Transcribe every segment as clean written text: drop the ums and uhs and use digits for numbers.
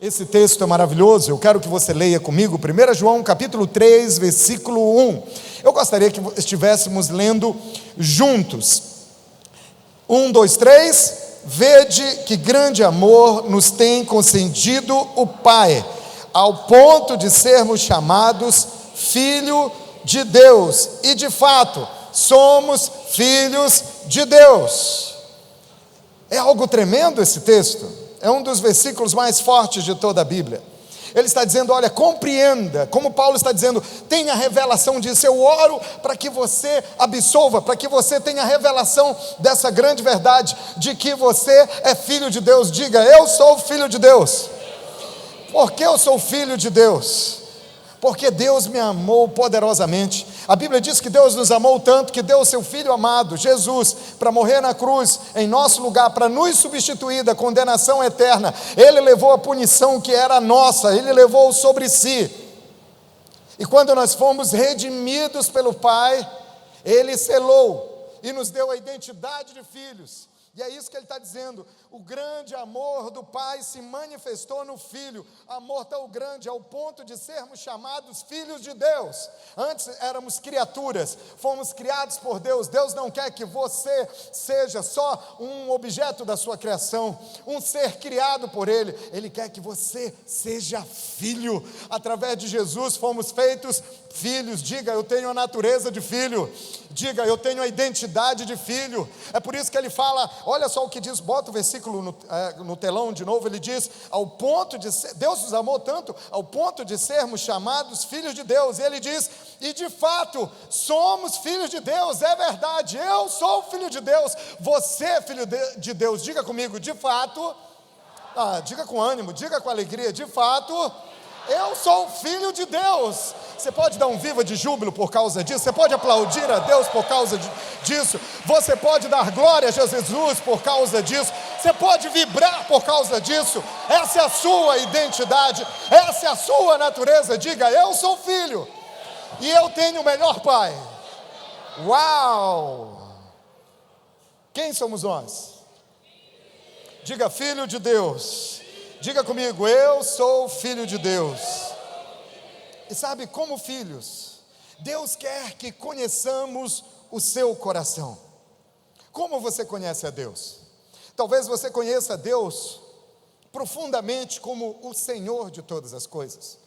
Esse texto é maravilhoso, eu quero que você leia comigo, 1 João capítulo 3, versículo 1. Eu gostaria que estivéssemos lendo juntos. 1, 2, 3. Vede que grande amor nos tem concedido o Pai, ao ponto de sermos chamados filho de Deus. E de fato, somos filhos de Deus. É algo tremendo esse texto. É um dos versículos mais fortes de toda a Bíblia. Ele está dizendo, olha, compreenda, como Paulo está dizendo, tenha revelação disso. Eu oro para que você absolva, para que você tenha revelação dessa grande verdade, de que você é filho de Deus. Diga, eu sou filho de Deus. Por que eu sou filho de Deus? Porque Deus me amou poderosamente. A Bíblia diz que Deus nos amou tanto que deu o seu Filho amado, Jesus, para morrer na cruz, em nosso lugar, para nos substituir da condenação eterna. Ele levou a punição que era nossa, Ele levou sobre si. E quando nós fomos redimidos pelo Pai, Ele selou e nos deu a identidade de filhos. E é isso que ele está dizendo, o grande amor do Pai se manifestou no Filho, amor tão grande ao ponto de sermos chamados filhos de Deus. Antes éramos criaturas, fomos criados por Deus. Deus não quer que você seja só um objeto da sua criação, um ser criado por Ele. Ele quer que você seja filho. Através de Jesus fomos feitos filhos. Diga, eu tenho a natureza de filho. Diga, eu tenho a identidade de filho. É por isso que ele fala, olha só o que diz, bota o versículo no telão de novo. Ele diz, ao ponto de ser, Deus nos amou tanto, ao ponto de sermos chamados filhos de Deus. E ele diz, e de fato, somos filhos de Deus, é verdade, eu sou filho de Deus, você é filho de Deus. Diga comigo, de fato, diga com ânimo, diga com alegria, de fato, eu sou filho de Deus. Você pode dar um viva de júbilo por causa disso? Você pode aplaudir a Deus por causa disso? Você pode dar glória a Jesus por causa disso? Você pode vibrar por causa disso? Essa é a sua identidade, essa é a sua natureza. Diga, eu sou filho e eu tenho o melhor pai. Uau! Quem somos nós? Diga, filho de Deus. Diga comigo, eu sou filho de Deus. E sabe, como filhos, Deus quer que conheçamos o seu coração. Como você conhece a Deus? Talvez você conheça a Deus profundamente como o Senhor de todas as coisas.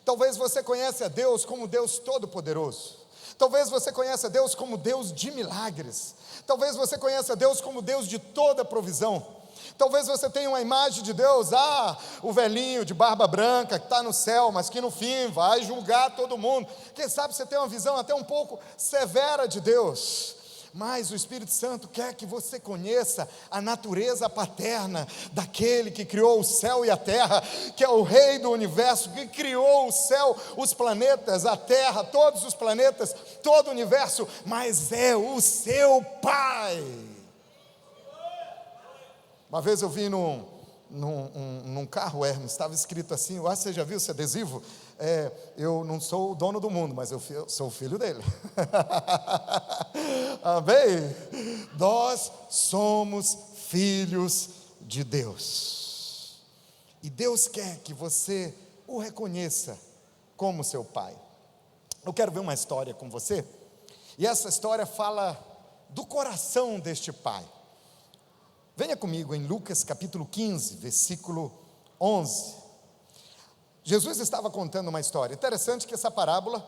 Talvez você conheça a Deus como Deus Todo-Poderoso. Talvez você conheça a Deus como Deus de milagres. Talvez você conheça a Deus como Deus de toda provisão. Talvez você tenha uma imagem de Deus, o velhinho de barba branca que está no céu, mas que no fim vai julgar todo mundo. Quem sabe você tem uma visão até um pouco severa de Deus. Mas o Espírito Santo quer que você conheça a natureza paterna daquele que criou o céu e a terra, que é o Rei do universo, que criou o céu, os planetas, a terra, todos os planetas, todo o universo, mas é o seu Pai. Uma vez eu vi num carro, Hermes, estava escrito assim, eu acho que você já viu esse adesivo? Eu não sou o dono do mundo, mas eu sou o filho dele. Amém? Nós somos filhos de Deus. E Deus quer que você o reconheça como seu Pai. Eu quero ver uma história com você, e essa história fala do coração deste Pai. Venha comigo em Lucas capítulo 15, versículo 11. Jesus estava contando uma história. Interessante que essa parábola,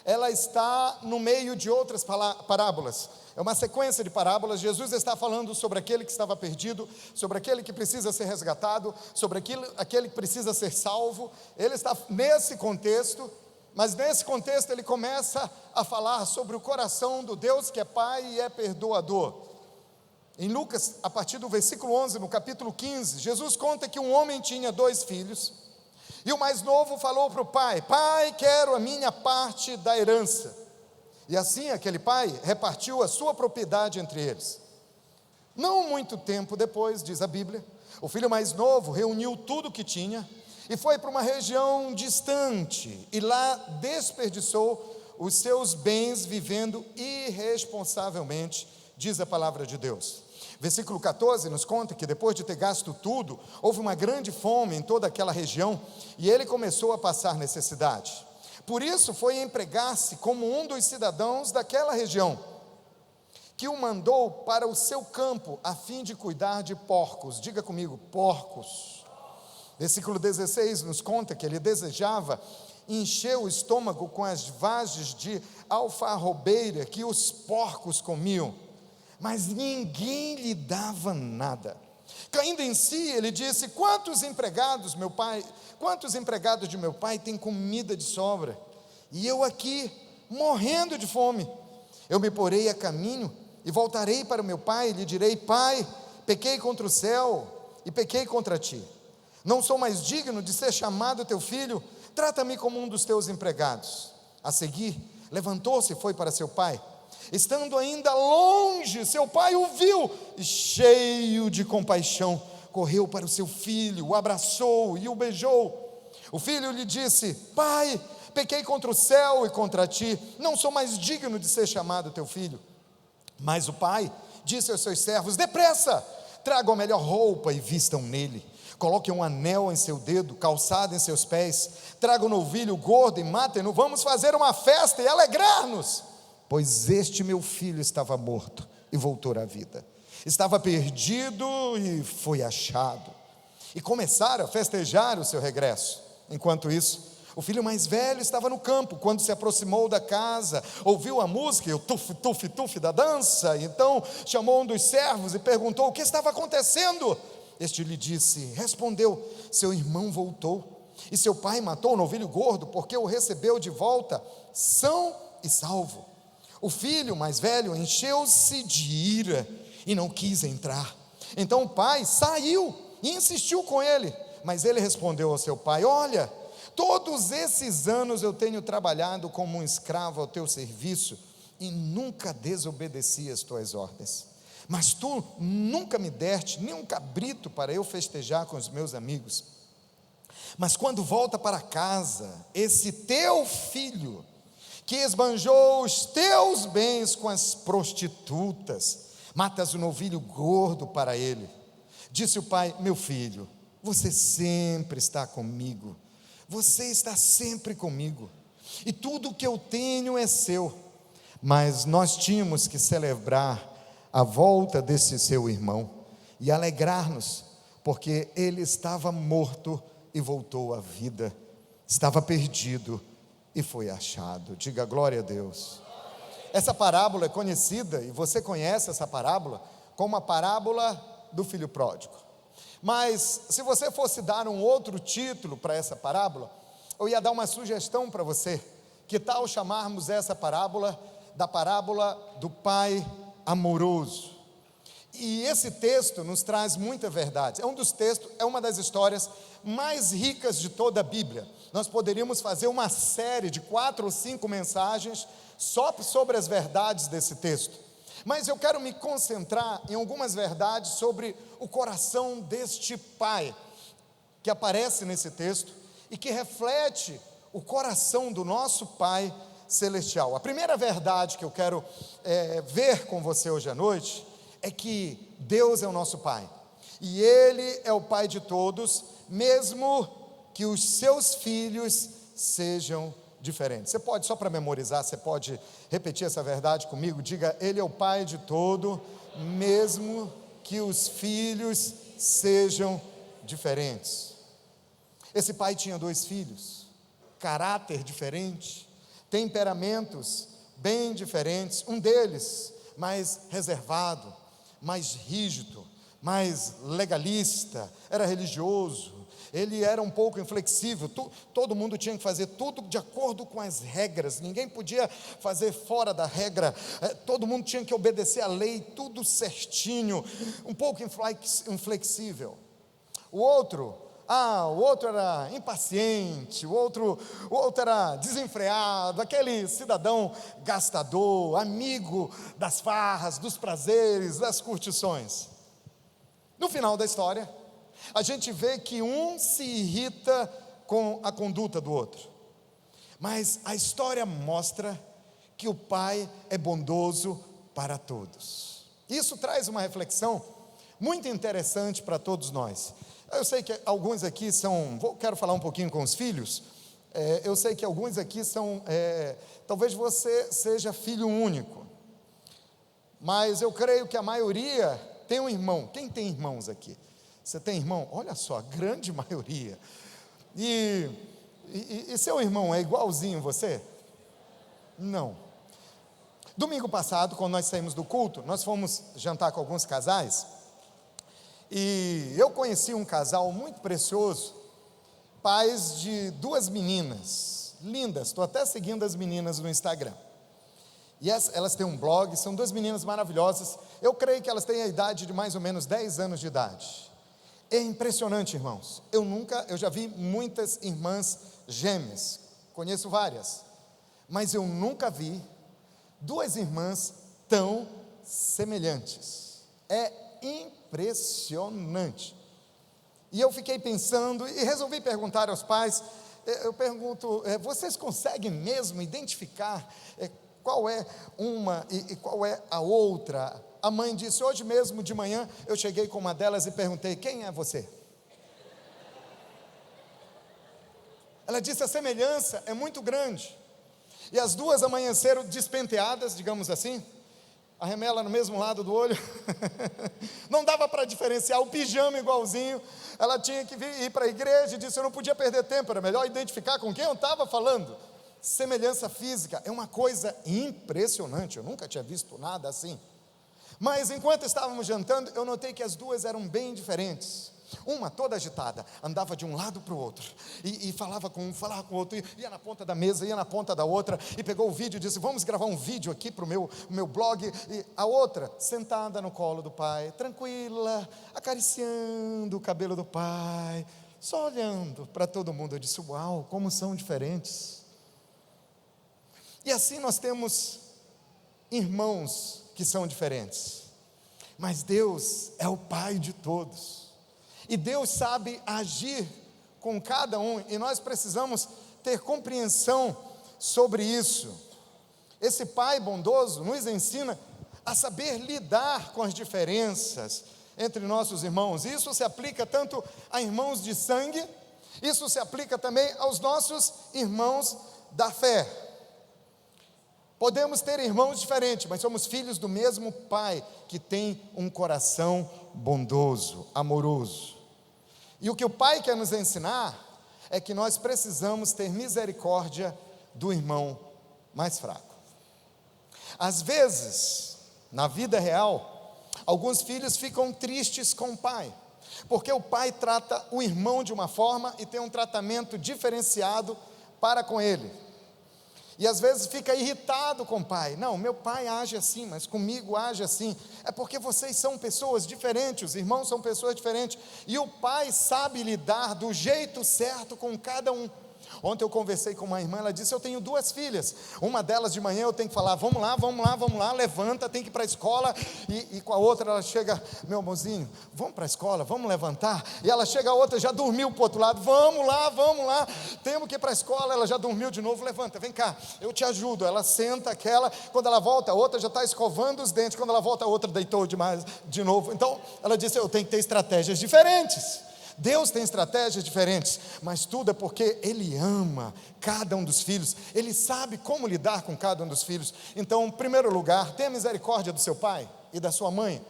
ela está no meio de outras parábolas. É uma sequência de parábolas. Jesus está falando sobre aquele que estava perdido, sobre aquele que precisa ser resgatado, sobre aquele que precisa ser salvo. Ele está nesse contexto, mas nesse contexto ele começa a falar sobre o coração do Deus que é Pai e é perdoador. Em Lucas, a partir do versículo 11, no capítulo 15, Jesus conta que um homem tinha 2 filhos, e o mais novo falou para o pai, pai, quero a minha parte da herança. E assim aquele pai repartiu a sua propriedade entre eles. Não muito tempo depois, diz a Bíblia, o filho mais novo reuniu tudo o que tinha, e foi para uma região distante, e lá desperdiçou os seus bens vivendo irresponsavelmente, diz a palavra de Deus. Versículo 14 nos conta que depois de ter gasto tudo, houve uma grande fome em toda aquela região e ele começou a passar necessidade. Por isso foi empregar-se como um dos cidadãos daquela região, que o mandou para o seu campo a fim de cuidar de porcos. Diga comigo, porcos. Versículo 16 nos conta que ele desejava encher o estômago com as vagens de alfarrobeira que os porcos comiam, mas ninguém lhe dava nada. Caindo em si, ele disse: quantos empregados de meu pai têm comida de sobra, e eu aqui morrendo de fome? Eu me porei a caminho e voltarei para o meu pai e lhe direi: pai, pequei contra o céu e pequei contra ti, não sou mais digno de ser chamado teu filho, trata-me como um dos teus empregados. A seguir, levantou-se e foi para seu pai. Estando ainda longe, seu pai o viu e, cheio de compaixão, correu para o seu filho, o abraçou e o beijou. O filho lhe disse: pai, pequei contra o céu e contra ti, não sou mais digno de ser chamado teu filho. Mas o pai disse aos seus servos: depressa, tragam a melhor roupa e vistam nele. Coloquem um anel em seu dedo, calçado em seus pés. Tragam um novilho gordo e matem-no. Vamos fazer uma festa e alegrar-nos. Pois este meu filho estava morto e voltou à vida. Estava perdido e foi achado. E começaram a festejar o seu regresso. Enquanto isso, o filho mais velho estava no campo. Quando se aproximou da casa, ouviu a música e o tuf, tuf, tuf da dança. Então chamou um dos servos e perguntou o que estava acontecendo. Este lhe disse, respondeu: seu irmão voltou, e seu pai matou o novilho gordo, porque o recebeu de volta são e salvo. O filho mais velho encheu-se de ira e não quis entrar. Então o pai saiu e insistiu com ele, mas ele respondeu ao seu pai: olha, todos esses anos eu tenho trabalhado como um escravo ao teu serviço e nunca desobedeci às tuas ordens. Mas tu nunca me deste nem um cabrito para eu festejar com os meus amigos. Mas quando volta para casa esse teu filho, que esbanjou os teus bens com as prostitutas, matas o novilho gordo para ele. Disse o pai: meu filho, você sempre está comigo, você está sempre comigo, e tudo o que eu tenho é seu. Mas nós tínhamos que celebrar a volta desse seu irmão e alegrar-nos, porque ele estava morto e voltou à vida, estava perdido e foi achado. Diga glória a Deus. Essa parábola é conhecida, e você conhece essa parábola, como a parábola do filho pródigo. Mas se você fosse dar um outro título para essa parábola, eu ia dar uma sugestão para você. Que tal chamarmos essa parábola da parábola do pai amoroso? E esse texto nos traz muita verdade. É uma das histórias mais ricas de toda a Bíblia. Nós poderíamos fazer uma série de 4 ou 5 mensagens só sobre as verdades desse texto. Mas eu quero me concentrar em algumas verdades sobre o coração deste pai, que aparece nesse texto e que reflete o coração do nosso Pai Celestial. A primeira verdade que eu quero ver com você hoje à noite é que Deus é o nosso Pai, e Ele é o Pai de todos, mesmo que os seus filhos sejam diferentes. Você pode, só para memorizar, você pode repetir essa verdade comigo? Diga: Ele é o Pai de todo, mesmo que os filhos sejam diferentes. Esse pai tinha 2 filhos, caráter diferente, temperamentos bem diferentes. Um deles mais reservado, mais rígido, mais legalista, era religioso. Ele era um pouco inflexível, todo mundo tinha que fazer tudo de acordo com as regras, ninguém podia fazer fora da regra, todo mundo tinha que obedecer à lei, tudo certinho, um pouco inflexível. O outro era impaciente, o outro era desenfreado, aquele cidadão gastador, amigo das farras, dos prazeres, das curtições. No final da história, a gente vê que um se irrita com a conduta do outro, mas a história mostra que o pai é bondoso para todos. Isso traz uma reflexão muito interessante para todos nós. Eu sei que alguns aqui quero falar um pouquinho com os filhos. Eu sei que alguns aqui talvez você seja filho único, mas eu creio que a maioria tem um irmão. Quem tem irmãos aqui? Você tem irmão? Olha só, a grande maioria. E seu irmão é igualzinho você? Não. Domingo passado, quando nós saímos do culto, nós fomos jantar com alguns casais, e eu conheci um casal muito precioso, pais de 2 meninas, lindas, estou até seguindo as meninas no Instagram, e elas têm um blog, são 2 meninas maravilhosas, eu creio que elas têm a idade de mais ou menos 10 anos de idade. É impressionante, irmãos, eu já vi muitas irmãs gêmeas, conheço várias, mas eu nunca vi 2 irmãs tão semelhantes. É impressionante. E eu fiquei pensando e resolvi perguntar aos pais. Eu pergunto: vocês conseguem mesmo identificar qual é uma e qual é a outra? A mãe disse: hoje mesmo de manhã eu cheguei com uma delas e perguntei: quem é você? Ela disse: a semelhança é muito grande. E as 2 amanheceram despenteadas, digamos assim, a remela no mesmo lado do olho, não dava para diferenciar, o pijama igualzinho, ela tinha que ir para a igreja e disse: eu não podia perder tempo, era melhor identificar com quem eu estava falando. Semelhança física é uma coisa impressionante, eu nunca tinha visto nada assim. Mas enquanto estávamos jantando, eu notei que as 2 eram bem diferentes. Uma toda agitada, andava de um lado para o outro, e falava com um, falava com o outro, ia na ponta da mesa, ia na ponta da outra, e pegou o vídeo e disse: vamos gravar um vídeo aqui para o meu blog. E a outra, sentada no colo do pai, tranquila, acariciando o cabelo do pai, só olhando para todo mundo. Eu disse: uau, como são diferentes. E assim nós temos irmãos que são diferentes, mas Deus é o Pai de todos. E Deus sabe agir com cada um, e nós precisamos ter compreensão sobre isso. Esse Pai bondoso nos ensina a saber lidar com as diferenças entre nossos irmãos. Isso se aplica tanto a irmãos de sangue, isso se aplica também aos nossos irmãos da fé. Podemos ter irmãos diferentes, mas somos filhos do mesmo Pai, que tem um coração bondoso, amoroso. E o que o Pai quer nos ensinar é que nós precisamos ter misericórdia do irmão mais fraco. Às vezes, na vida real, alguns filhos ficam tristes com o pai, porque o pai trata o irmão de uma forma e tem um tratamento diferenciado para com ele. E às vezes fica irritado com o pai. Não, meu pai age assim, mas comigo age assim. É porque vocês são pessoas diferentes, os irmãos são pessoas diferentes. E o pai sabe lidar do jeito certo com cada um. Ontem eu conversei com uma irmã, ela disse: eu tenho 2 filhas, uma delas de manhã eu tenho que falar: vamos lá, levanta, tem que ir para a escola, e com a outra ela chega: meu amorzinho, vamos para a escola, vamos levantar, e ela chega, a outra já dormiu para o outro lado: vamos lá, temos que ir para a escola, ela já dormiu de novo, levanta, vem cá, eu te ajudo. Ela senta aquela, quando ela volta, a outra já está escovando os dentes, quando ela volta, a outra deitou demais de novo. Então ela disse: eu tenho que ter estratégias diferentes. Deus tem estratégias diferentes, mas tudo é porque Ele ama cada um dos filhos, Ele sabe como lidar com cada um dos filhos. Então, em primeiro lugar, tenha misericórdia do seu pai e da sua mãe.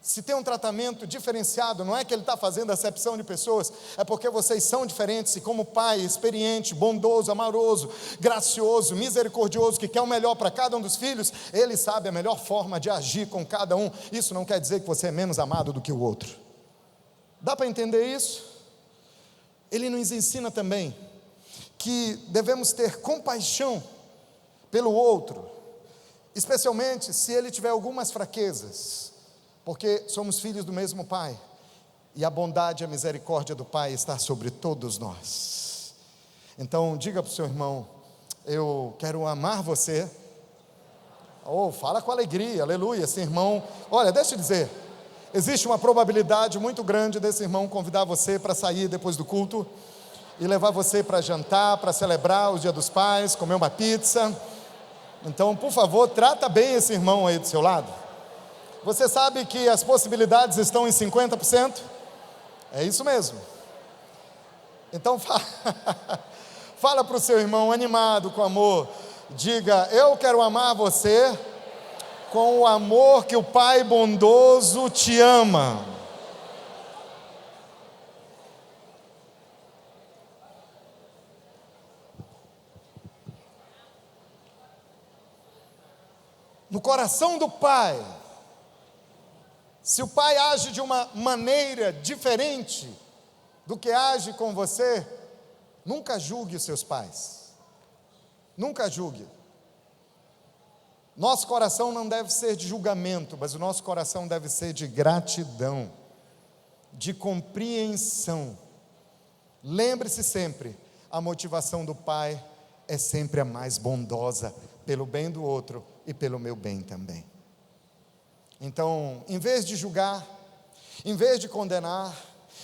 Se tem um tratamento diferenciado, não é que Ele está fazendo acepção de pessoas, é porque vocês são diferentes, e como pai experiente, bondoso, amoroso, gracioso, misericordioso, que quer o melhor para cada um dos filhos, Ele sabe a melhor forma de agir com cada um. Isso não quer dizer que você é menos amado do que o outro. Dá para entender isso? Ele nos ensina também que devemos ter compaixão pelo outro, especialmente se ele tiver algumas fraquezas, porque somos filhos do mesmo Pai, e a bondade e a misericórdia do Pai está sobre todos nós. Então diga para o seu irmão: eu quero amar você. Fala com alegria, aleluia. Esse irmão, olha, deixa eu dizer, existe uma probabilidade muito grande desse irmão convidar você para sair depois do culto e levar você para jantar, para celebrar o Dia dos Pais, comer uma pizza. Então, por favor, trata bem esse irmão aí do seu lado. Você sabe que as possibilidades estão em 50%? É isso mesmo. Então fala para o seu irmão animado, com amor. Diga: eu quero amar você com o amor que o Pai bondoso te ama. No coração do Pai, se o Pai age de uma maneira diferente do que age com você, nunca julgue os seus pais. Nunca julgue. Nosso coração não deve ser de julgamento, mas o nosso coração deve ser de gratidão, de compreensão. Lembre-se sempre, a motivação do Pai é sempre a mais bondosa, pelo bem do outro e pelo meu bem também. Então, em vez de julgar, em vez de condenar,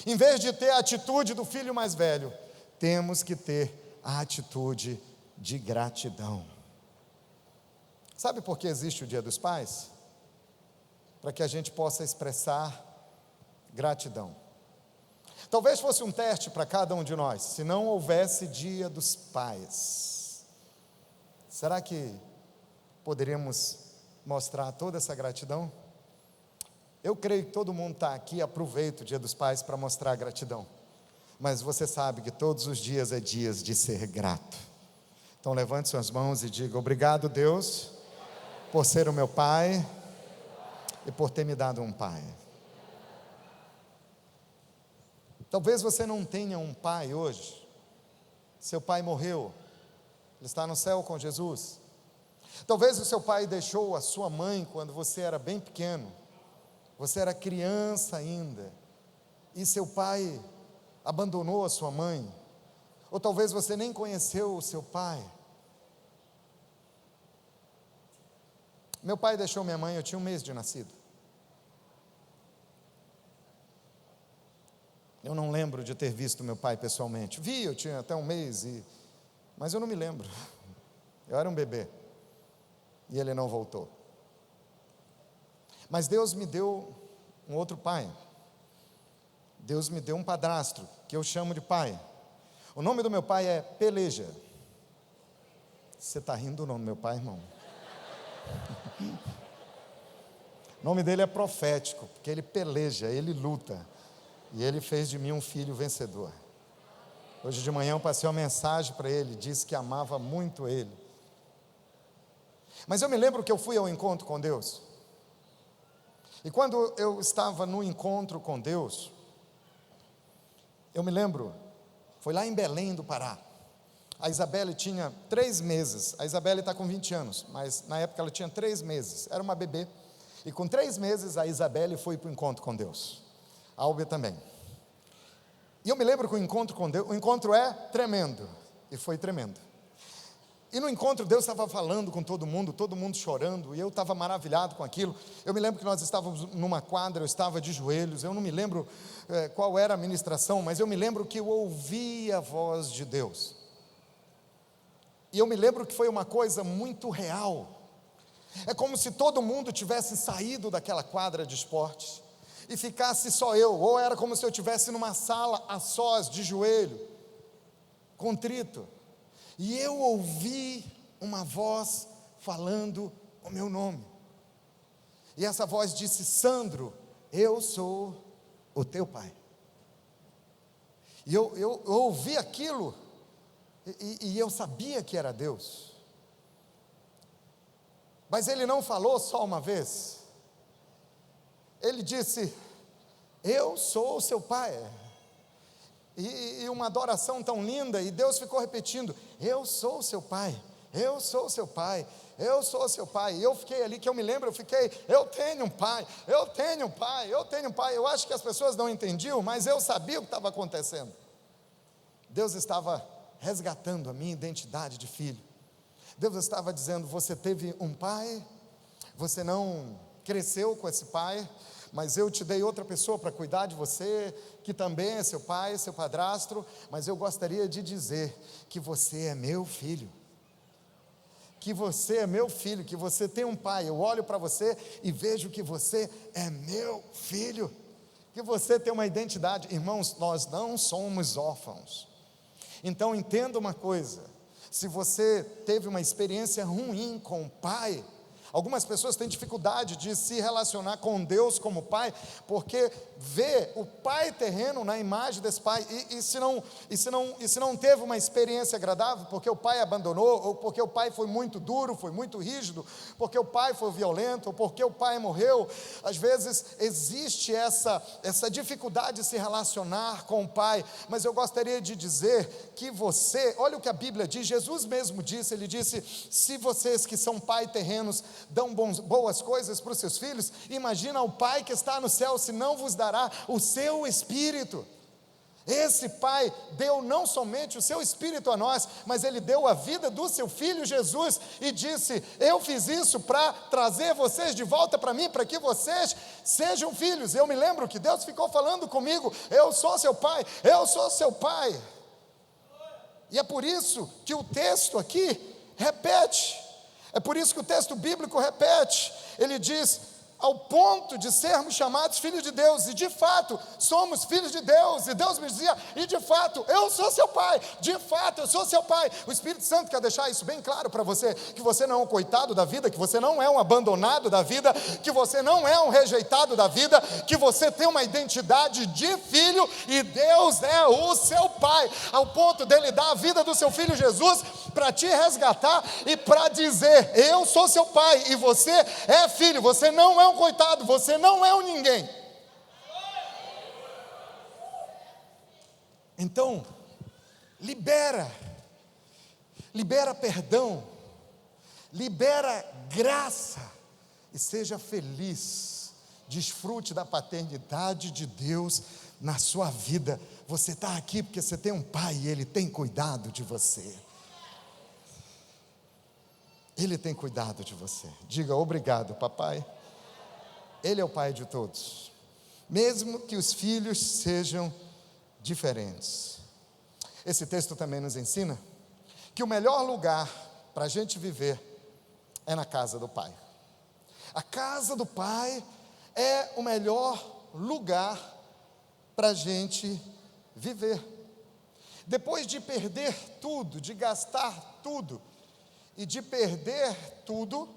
em vez de ter a atitude do filho mais velho, temos que ter a atitude de gratidão. Sabe por que existe o Dia dos Pais? Para que a gente possa expressar gratidão. Talvez fosse um teste para cada um de nós, se não houvesse Dia dos Pais. Será que poderíamos mostrar toda essa gratidão? Eu creio que todo mundo está aqui, aproveita o Dia dos Pais para mostrar gratidão. Mas você sabe que todos os dias é dias de ser grato. Então levante suas mãos e diga: obrigado, Deus, por ser o meu Pai e por ter me dado um Pai. Talvez você não tenha um pai hoje. Seu pai morreu, ele está no céu com Jesus. Talvez o seu pai deixou a sua mãe quando você era bem pequeno, você era criança ainda, e seu pai abandonou a sua mãe. Ou talvez você nem conheceu o seu pai. Meu pai deixou minha mãe, eu tinha 1 mês de nascido. Eu não lembro de ter visto meu pai pessoalmente. Vi, eu tinha até 1 mês, mas eu não me lembro. Eu era um bebê. E ele não voltou. Mas Deus me deu um outro pai. Deus me deu um padrasto, que eu chamo de pai. O nome do meu pai é Peleja. Você está rindo do nome do meu pai, irmão? O nome dele é profético, porque ele peleja, ele luta. E ele fez de mim um filho vencedor. Hoje de manhã eu passei uma mensagem para ele, disse que amava muito ele. Mas eu me lembro que eu fui ao encontro com Deus. E quando eu estava no encontro com Deus, eu me lembro, foi lá em Belém do Pará. A Isabelle tinha 3 meses, a Isabelle está com 20 anos, mas na época ela tinha 3 meses, era uma bebê. E com 3 meses a Isabelle foi para o encontro com Deus. A Albe também. E eu me lembro que o encontro com Deus, o encontro é tremendo, e foi tremendo. E no encontro Deus estava falando com todo mundo chorando, e eu estava maravilhado com aquilo. Eu me lembro que nós estávamos numa quadra, eu estava de joelhos, eu não me lembro qual era a ministração, mas eu me lembro que eu ouvi a voz de Deus. E eu me lembro que foi uma coisa muito real. É como se todo mundo tivesse saído daquela quadra de esporte e ficasse só eu, ou era como se eu estivesse numa sala a sós, de joelho, contrito, e eu ouvi uma voz falando o meu nome, e essa voz disse: Sandro, eu sou o teu pai. E eu ouvi aquilo, e eu sabia que era Deus, mas ele não falou só uma vez. Ele disse: eu sou o seu pai. E uma adoração tão linda, e Deus ficou repetindo: eu sou o seu pai, eu sou o seu pai, eu sou o seu pai. E eu fiquei ali, que eu me lembro, eu tenho um pai, eu tenho um pai, eu tenho um pai. Eu acho que as pessoas não entendiam, mas eu sabia o que estava acontecendo. Deus estava resgatando a minha identidade de filho. Deus estava dizendo: você teve um pai, você não cresceu com esse pai, mas eu te dei outra pessoa para cuidar de você, que também é seu pai, seu padrasto, mas eu gostaria de dizer que você é meu filho. que você é meu filho, que você tem um pai. Eu olho para você e vejo que você é meu filho, que você tem uma identidade. Irmãos, nós não somos órfãos. Então entenda uma coisa: se você teve uma experiência ruim com o pai, algumas pessoas têm dificuldade de se relacionar com Deus como pai, porque vê o pai terreno na imagem desse pai, e se não teve uma experiência agradável, porque o pai abandonou, ou porque o pai foi muito duro, foi muito rígido, porque o pai foi violento, ou porque o pai morreu, às vezes existe essa dificuldade de se relacionar com o pai. Mas eu gostaria de dizer que você, olha o que a Bíblia diz, Jesus mesmo disse, ele disse: se vocês que são pai terrenos dão boas coisas para os seus filhos, imagina o pai que está no céu, se não vos dará o seu Espírito. Esse pai deu não somente o seu Espírito a nós, mas ele deu a vida do seu Filho Jesus, e disse: eu fiz isso para trazer vocês de volta para mim, para que vocês sejam filhos. Eu me lembro que Deus ficou falando comigo: eu sou seu pai, eu sou seu pai. E é por isso que o texto aqui repete, é por isso que o texto bíblico repete, ele diz: ao ponto de sermos chamados filhos de Deus, e de fato somos filhos de Deus. E Deus me dizia: e de fato eu sou seu pai, de fato eu sou seu pai. O Espírito Santo quer deixar isso bem claro para você, que você não é um coitado da vida, que você não é um abandonado da vida, que você não é um rejeitado da vida, que você tem uma identidade de filho, e Deus é o seu pai, ao ponto dele dar a vida do seu Filho Jesus para te resgatar e para dizer: eu sou seu pai, e você é filho. Você não é um coitado, você não é um ninguém. Então, libera perdão, libera graça, e seja feliz, desfrute da paternidade de Deus na sua vida. Você está aqui porque você tem um pai, e ele tem cuidado de você. Ele tem cuidado de você. Diga: obrigado, papai. Ele é o pai de todos, mesmo que os filhos sejam diferentes. Esse texto também nos ensina que o melhor lugar para a gente viver é na casa do pai. A casa do pai é o melhor lugar para a gente viver. Depois de perder tudo, de gastar tudo e de perder tudo,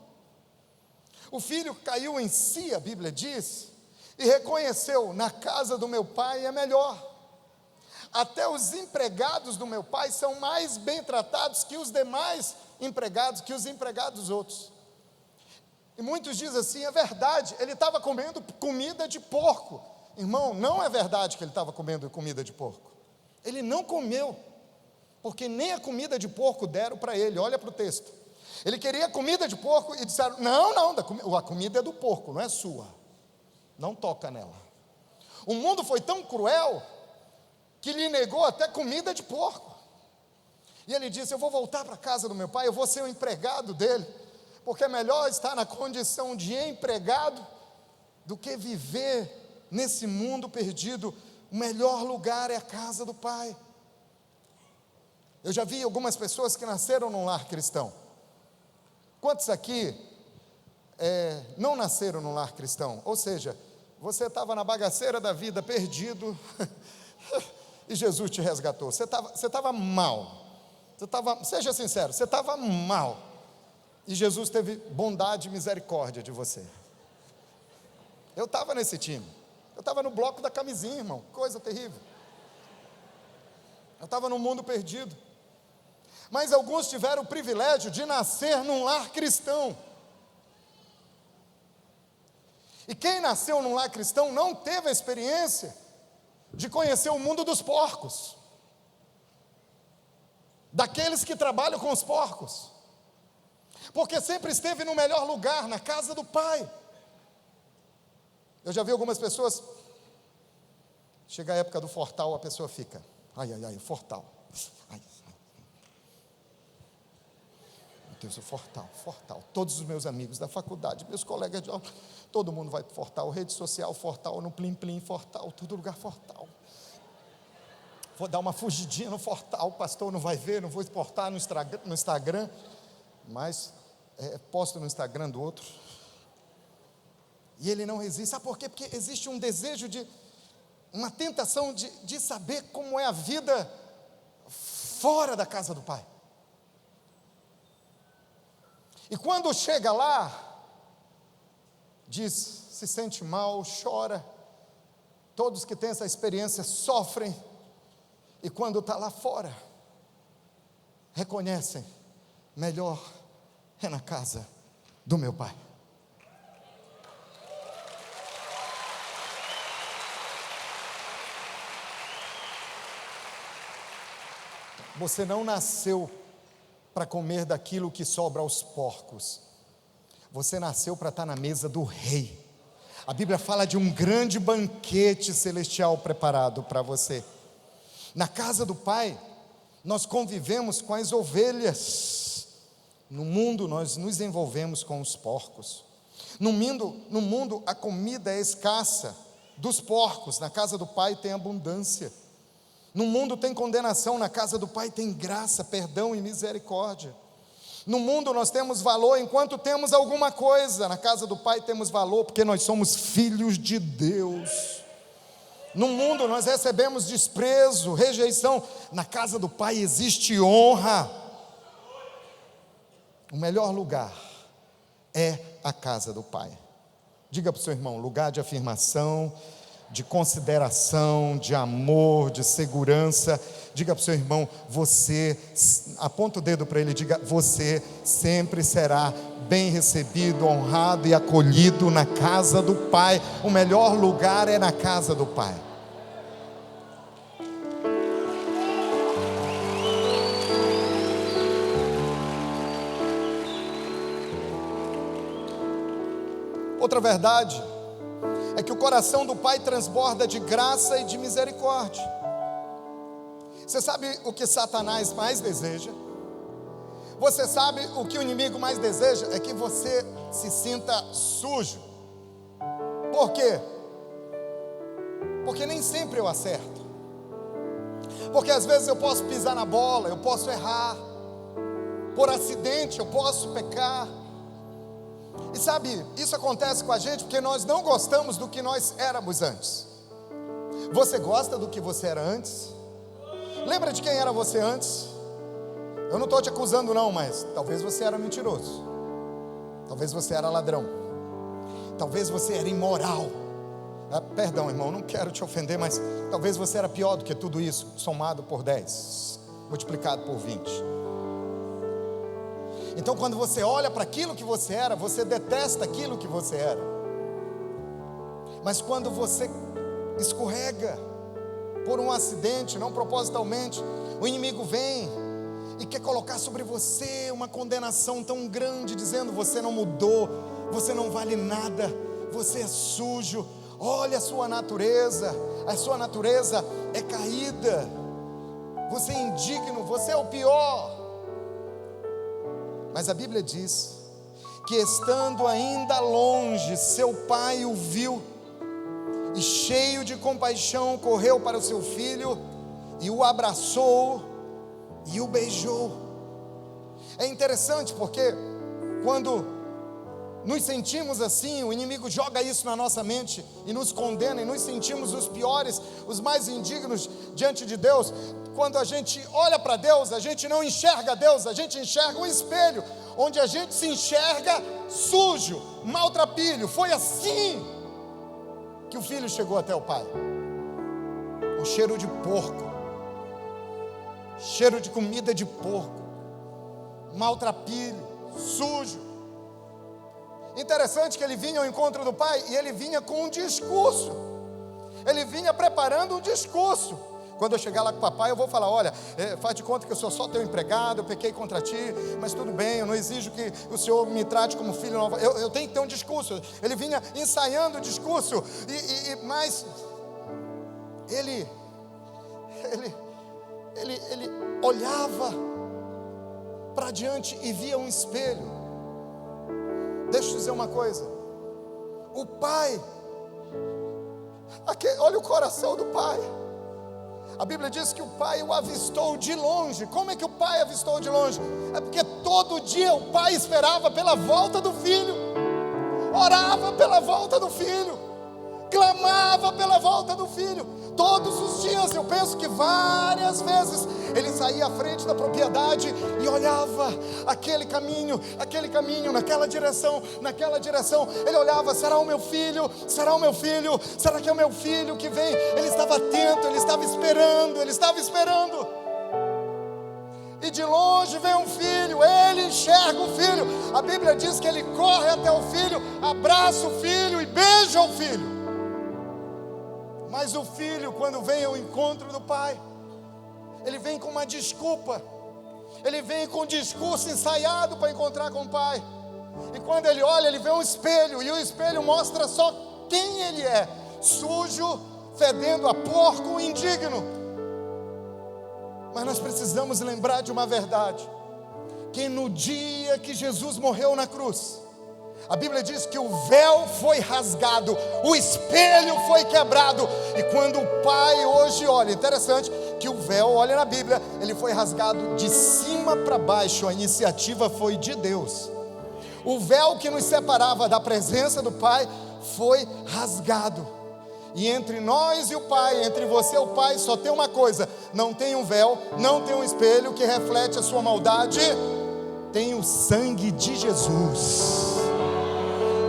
o filho caiu em si, a Bíblia diz, e reconheceu: na casa do meu pai é melhor. Até os empregados do meu pai são mais bem tratados que os demais empregados, que os empregados outros. E muitos dizem assim: é verdade, ele estava comendo comida de porco. Irmão, não é verdade que ele estava comendo comida de porco. Ele não comeu, porque nem a comida de porco deram para ele. Olha para o texto. Ele queria comida de porco e disseram: não, a comida é do porco, não é sua, não toca nela. O mundo foi tão cruel que lhe negou até comida de porco. E ele disse: eu vou voltar para a casa do meu pai, eu vou ser o empregado dele, porque é melhor estar na condição de empregado do que viver nesse mundo perdido. O melhor lugar é a casa do pai. Eu já vi algumas pessoas que nasceram num lar cristão. Quantos aqui não nasceram num lar cristão? Ou seja, você estava na bagaceira da vida, perdido, e Jesus te resgatou. Você estava mal, seja sincero, você estava mal, e Jesus teve bondade e misericórdia de você. Eu estava nesse time, eu estava no bloco da camisinha, irmão, coisa terrível. Eu estava no mundo perdido. Mas alguns tiveram o privilégio de nascer num lar cristão. E quem nasceu num lar cristão não teve a experiência de conhecer o mundo dos porcos, daqueles que trabalham com os porcos, porque sempre esteve no melhor lugar, na casa do pai. Eu já vi algumas pessoas, chega a época do Fortal, a pessoa fica: ai, Fortal, ai. Deus, o Fortal, todos os meus amigos da faculdade, meus colegas de aula, todo mundo vai para o Fortal, rede social Fortal, no Plim Plim Fortal, todo lugar Fortal. Vou dar uma fugidinha no Fortal, o pastor não vai ver, não vou exportar no Instagram. mas posto no Instagram do outro. E ele não resiste. Sabe por quê? Porque existe um desejo uma tentação de saber como é a vida fora da casa do pai. E quando chega lá, se sente mal, chora. Todos que têm essa experiência sofrem. E quando está lá fora, reconhecem, melhor é na casa do meu pai. Você não nasceu para comer daquilo que sobra aos porcos. Você nasceu para estar na mesa do rei. A Bíblia fala de um grande banquete celestial preparado para você. Na casa do Pai, nós convivemos com as ovelhas. No mundo, nós nos envolvemos com os porcos. No mundo, a comida é escassa. Dos porcos, na casa do Pai tem abundância. No mundo tem condenação, na casa do Pai tem graça, perdão e misericórdia. No mundo nós temos valor enquanto temos alguma coisa. Na casa do Pai temos valor porque nós somos filhos de Deus. No mundo nós recebemos desprezo, rejeição. Na casa do Pai existe honra. O melhor lugar é a casa do Pai. Diga para o seu irmão, lugar de afirmação, de consideração, de amor, de segurança. Diga para o seu irmão, aponta o dedo para ele, diga, você sempre será bem recebido, honrado e acolhido na casa do Pai. O melhor lugar é na casa do Pai. Outra verdade é que o coração do Pai transborda de graça e de misericórdia. Você sabe o que Satanás mais deseja? Você sabe o que o inimigo mais deseja? É que você se sinta sujo. Por quê? Porque nem sempre eu acerto. Porque às vezes eu posso pisar na bola, eu posso errar. Por acidente eu posso pecar. E sabe, isso acontece com a gente porque nós não gostamos do que nós éramos antes. Você gosta do que você era antes? Lembra de quem era você antes? Eu não estou te acusando não, mas talvez você era mentiroso. Talvez você era ladrão. Talvez você era imoral. Perdão, irmão, não quero te ofender, mas talvez você era pior do que tudo isso, somado por 10, multiplicado por 20. Então quando você olha para aquilo que você era, você detesta aquilo que você era. Mas quando você escorrega por um acidente, não propositalmente, o inimigo vem e quer colocar sobre você uma condenação tão grande, dizendo: você não mudou, você não vale nada, você é sujo. Olha a sua natureza é caída, você é indigno, você é o pior. Mas a Bíblia diz que estando ainda longe, seu pai o viu e cheio de compaixão correu para o seu filho e o abraçou e o beijou. É interessante porque quando nos sentimos assim, o inimigo joga isso na nossa mente e nos condena, e nos sentimos os piores, os mais indignos diante de Deus. Quando a gente olha para Deus, a gente não enxerga Deus, a gente enxerga um espelho, onde a gente se enxerga sujo, maltrapilho. Foi assim que o filho chegou até o pai. Um cheiro de porco, cheiro de comida de porco, maltrapilho, sujo. Interessante que ele vinha ao encontro do pai e ele vinha com um discurso. Ele vinha preparando um discurso. Quando eu chegar lá com o papai, eu vou falar: olha, faz de conta que eu sou só teu empregado, eu pequei contra ti, mas tudo bem, eu não exijo que o senhor me trate como filho novo. Eu tenho que ter um discurso. Ele vinha ensaiando o discurso, mas ele olhava para diante e via um espelho. Deixa eu dizer uma coisa, o pai, olha o coração do pai. A Bíblia diz que o pai o avistou de longe. Como é que o pai avistou de longe? É porque todo dia o pai esperava pela volta do filho, orava pela volta do filho, clamava pela volta do filho. Todos os dias, eu penso que várias vezes, ele saía à frente da propriedade e olhava aquele caminho, naquela direção, ele olhava, será o meu filho? Será o meu filho? Será que é o meu filho que vem? Ele estava atento, ele estava esperando. E de longe vem um filho, ele enxerga o filho. A Bíblia diz que ele corre até o filho, abraça o filho e beija o filho. Mas o filho, quando vem ao encontro do pai, ele vem com uma desculpa, ele vem com um discurso ensaiado para encontrar com o pai. E quando ele olha, ele vê um espelho, e o espelho mostra só quem ele é: sujo, fedendo a porco, indigno. Mas nós precisamos lembrar de uma verdade, que no dia que Jesus morreu na cruz, a Bíblia diz que o véu foi rasgado, o espelho foi quebrado. E quando o pai hoje olha, interessante que o véu, olha na Bíblia, ele foi rasgado de cima para baixo. A iniciativa foi de Deus. O véu que nos separava da presença do pai foi rasgado. E entre nós e o pai, entre você e o pai, só tem uma coisa: não tem um véu, não tem um espelho que reflete a sua maldade, tem o sangue de Jesus.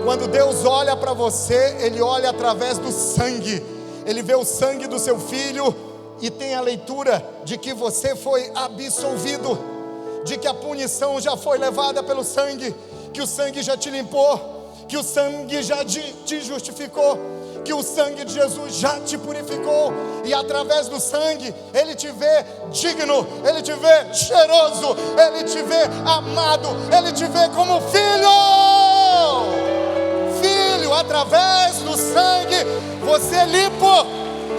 Quando Deus olha para você, Ele olha através do sangue. Ele vê o sangue do seu filho e tem a leitura de que você foi absolvido, de que a punição já foi levada pelo sangue, que o sangue já te limpou, que o sangue já te justificou, que o sangue de Jesus já te purificou. E através do sangue, Ele te vê digno, Ele te vê cheiroso, Ele te vê amado, Ele te vê como filho. Através do sangue você é limpo,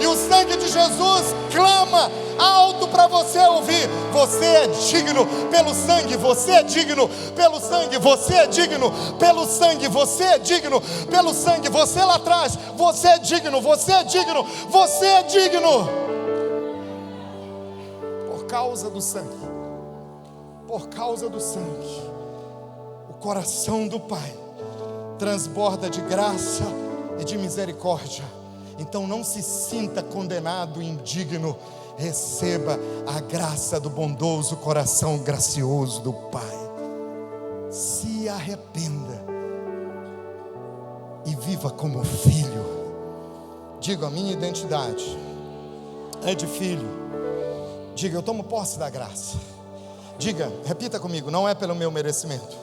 e o sangue de Jesus clama alto para você ouvir: você é digno pelo sangue, você é digno pelo sangue, você é digno pelo sangue, você é digno pelo sangue, você lá atrás, você é digno, você é digno, você é digno. Por causa do sangue, por causa do sangue, o coração do Pai transborda de graça e de misericórdia. Então não se sinta condenado, indigno. Receba a graça do bondoso coração gracioso do Pai. Se arrependa e viva como filho. Diga: a minha identidade é de filho. Diga: eu tomo posse da graça. Diga, repita comigo: não é pelo meu merecimento,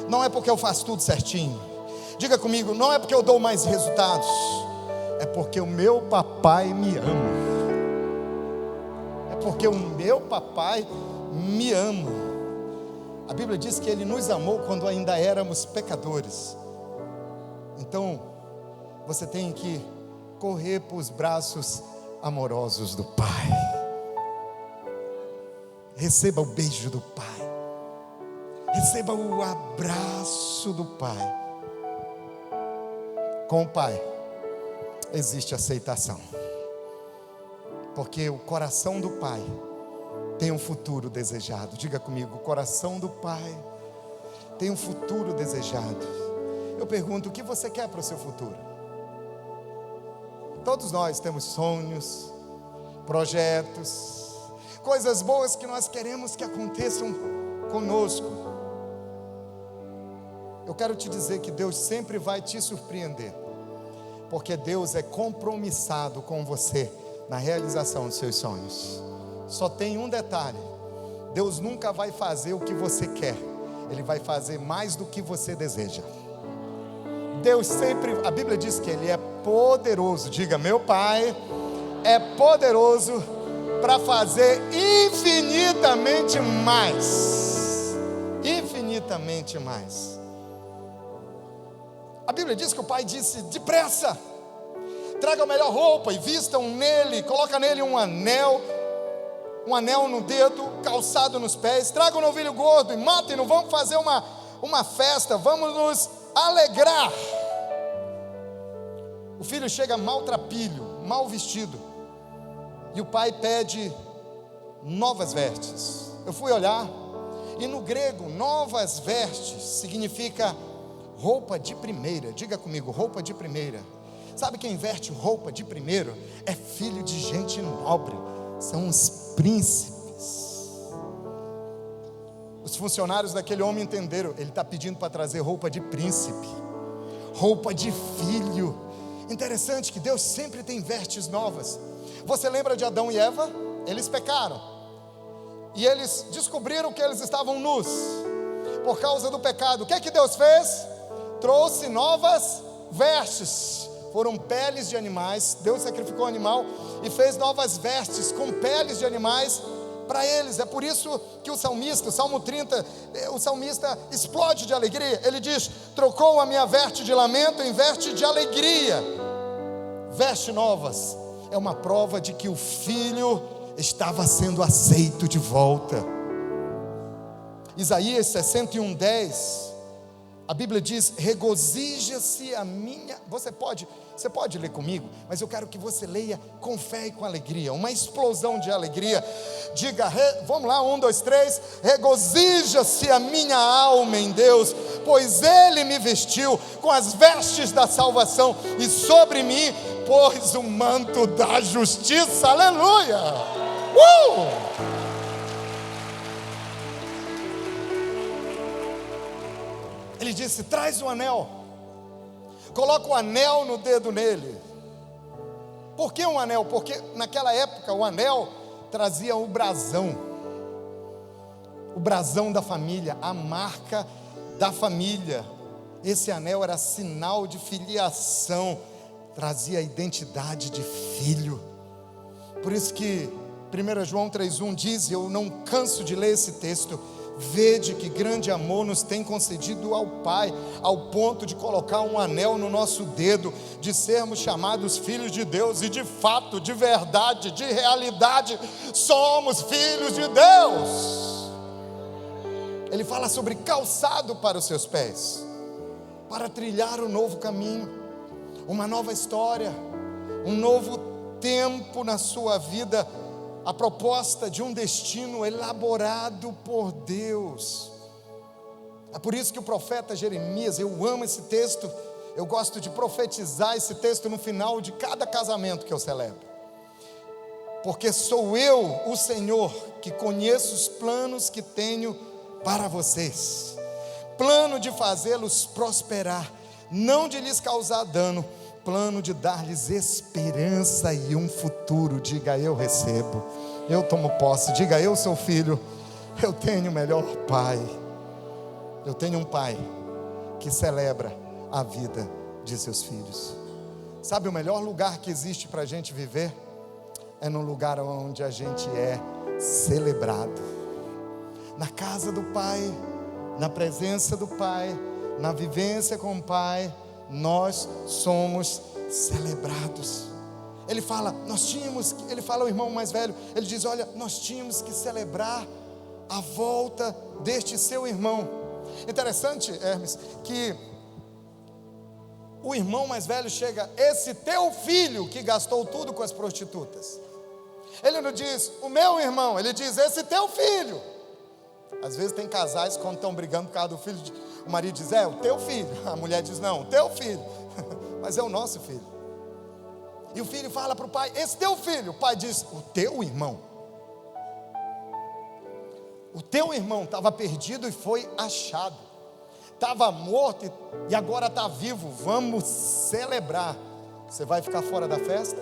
não é porque eu faço tudo certinho. Diga comigo: não é porque eu dou mais resultados, é porque o meu papai me ama. É porque o meu papai me ama. A Bíblia diz que Ele nos amou quando ainda éramos pecadores. Então, você tem que correr para os braços amorosos do Pai. Receba o beijo do Pai. Receba o abraço do Pai. Com o Pai existe aceitação, porque o coração do Pai tem um futuro desejado. Diga comigo: o coração do Pai tem um futuro desejado. Eu pergunto: o que você quer para o seu futuro? Todos nós temos sonhos, projetos, coisas boas que nós queremos que aconteçam conosco. Eu quero te dizer que Deus sempre vai te surpreender, porque Deus é compromissado com você na realização dos seus sonhos. Só tem um detalhe: Deus nunca vai fazer o que você quer, Ele vai fazer mais do que você deseja. Deus sempre, a Bíblia diz que Ele é poderoso. Diga: meu Pai é poderoso para fazer infinitamente mais. Infinitamente mais. A Bíblia diz que o pai disse: depressa, traga a melhor roupa e vistam nele, coloca nele um anel no dedo, calçado nos pés, traga um novilho gordo e matem-no, vamos fazer uma festa, vamos nos alegrar. O filho chega maltrapilho, mal vestido, e o pai pede novas vestes. Eu fui olhar, e no grego, novas vestes significa roupa de primeira. Diga comigo, roupa de primeira. Sabe quem veste roupa de primeiro? É filho de gente nobre, são os príncipes. Os funcionários daquele homem entenderam, ele está pedindo para trazer roupa de príncipe, roupa de filho. Interessante que Deus sempre tem vestes novas. Você lembra de Adão e Eva? Eles pecaram, e eles descobriram que eles estavam nus, por causa do pecado. O que é que Deus fez? Trouxe novas vestes, foram peles de animais. Deus sacrificou um animal e fez novas vestes com peles de animais para eles. É por isso que o salmista, o Salmo 30, o salmista explode de alegria. Ele diz: trocou a minha veste de lamento em veste de alegria. Vestes novas é uma prova de que o filho estava sendo aceito de volta. Isaías 61:10, a Bíblia diz: regozija-se a minha... Você pode ler comigo, mas eu quero que você leia com fé e com alegria, uma explosão de alegria. Diga, vamos lá, 1, 2, 3. Regozija-se a minha alma em Deus, pois Ele me vestiu com as vestes da salvação, e sobre mim pôs o manto da justiça. Aleluia! Ele disse: traz o anel, coloca o anel no dedo nele. Por que um anel? Porque naquela época o anel trazia o brasão da família, a marca da família. Esse anel era sinal de filiação, trazia a identidade de filho. Por isso que 1 João 3,1 diz, eu não canso de ler esse texto: vede que grande amor nos tem concedido ao Pai, ao ponto de colocar um anel no nosso dedo, de sermos chamados filhos de Deus. E de fato, de verdade, de realidade, somos filhos de Deus. Ele fala sobre calçado para os seus pés, para trilhar um novo caminho, uma nova história, um novo tempo na sua vida, a proposta de um destino elaborado por Deus. É por isso que o profeta Jeremias, eu amo esse texto, eu gosto de profetizar esse texto no final de cada casamento que eu celebro, porque sou eu, o Senhor, que conheço os planos que tenho para vocês, plano de fazê-los prosperar, não de lhes causar dano, plano de dar-lhes esperança e um futuro. Diga, eu recebo, eu tomo posse. Diga, eu sou filho, eu tenho o melhor pai. Eu tenho um pai que celebra a vida de seus filhos. Sabe, o melhor lugar que existe para a gente viver é no lugar onde a gente é celebrado, na casa do Pai, na presença do Pai, na vivência com o Pai. Nós somos celebrados. Ele fala, ele fala ao irmão mais velho, ele diz: olha, nós tínhamos que celebrar a volta deste seu irmão. Interessante, Hermes, que o irmão mais velho chega: esse teu filho que gastou tudo com as prostitutas. Ele não diz, o meu irmão, ele diz, esse teu filho. Às vezes tem casais, quando estão brigando por causa do filho, o marido diz, o teu filho. A mulher diz, não, o teu filho. Mas é o nosso filho. E o filho fala para o pai, esse teu filho. O pai diz, o teu irmão. O teu irmão estava perdido e foi achado. Estava morto e agora está vivo. Vamos celebrar. Você vai ficar fora da festa?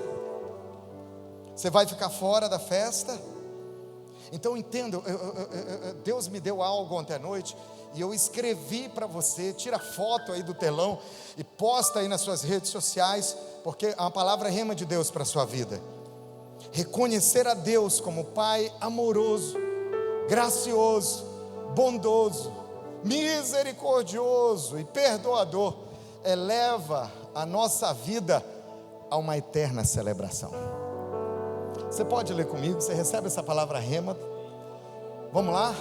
Você vai ficar fora da festa? Então entenda, Deus me deu algo ontem à noite e eu escrevi para você. Tira foto aí do telão e posta aí nas suas redes sociais, porque a palavra rema de Deus para a sua vida. Reconhecer a Deus como Pai amoroso, gracioso, bondoso, misericordioso e perdoador eleva a nossa vida a uma eterna celebração. Você pode ler comigo? Você recebe essa palavra rema? Vamos lá?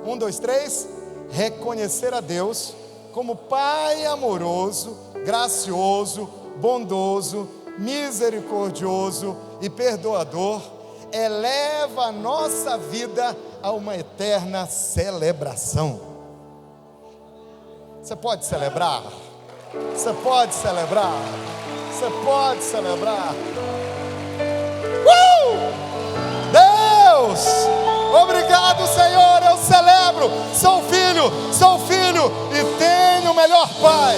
1, 2, 3. Reconhecer a Deus como Pai amoroso, gracioso, bondoso, misericordioso e perdoador eleva a nossa vida a uma eterna celebração. Você pode celebrar? Você pode celebrar? Você pode celebrar? Deus, obrigado, Senhor, eu celebro, sou filho e tenho o melhor Pai.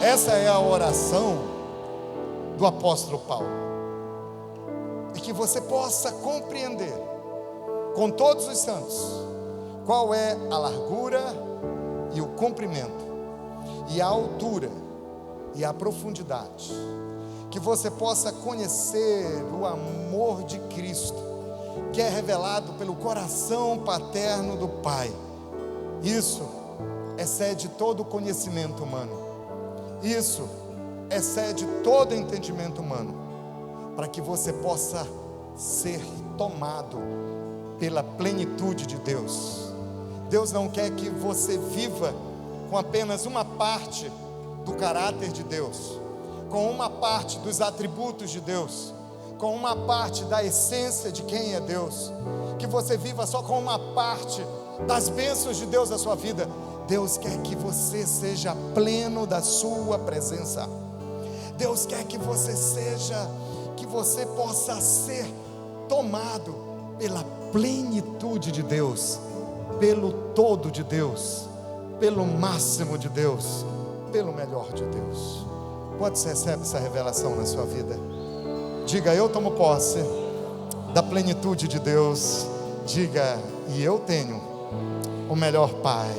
Essa é a oração do apóstolo Paulo, e que você possa compreender com todos os santos qual é a largura e o comprimento, e a altura e a profundidade, que você possa conhecer o amor de Cristo, que é revelado pelo coração paterno do Pai. Isso excede todo o conhecimento humano, isso excede todo entendimento humano, para que você possa ser tomado pela plenitude de Deus. Deus não quer que você viva com apenas uma parte do caráter de Deus, com uma parte dos atributos de Deus, com uma parte da essência de quem é Deus, que você viva só com uma parte das bênçãos de Deus na sua vida. Deus quer que você seja pleno da sua presença. Deus quer que você possa ser tomado pela plenitude de Deus, pelo todo de Deus, pelo máximo de Deus, pelo melhor de Deus. Quando você recebe essa revelação na sua vida, diga: eu tomo posse da plenitude de Deus. Diga: e eu tenho o melhor Pai.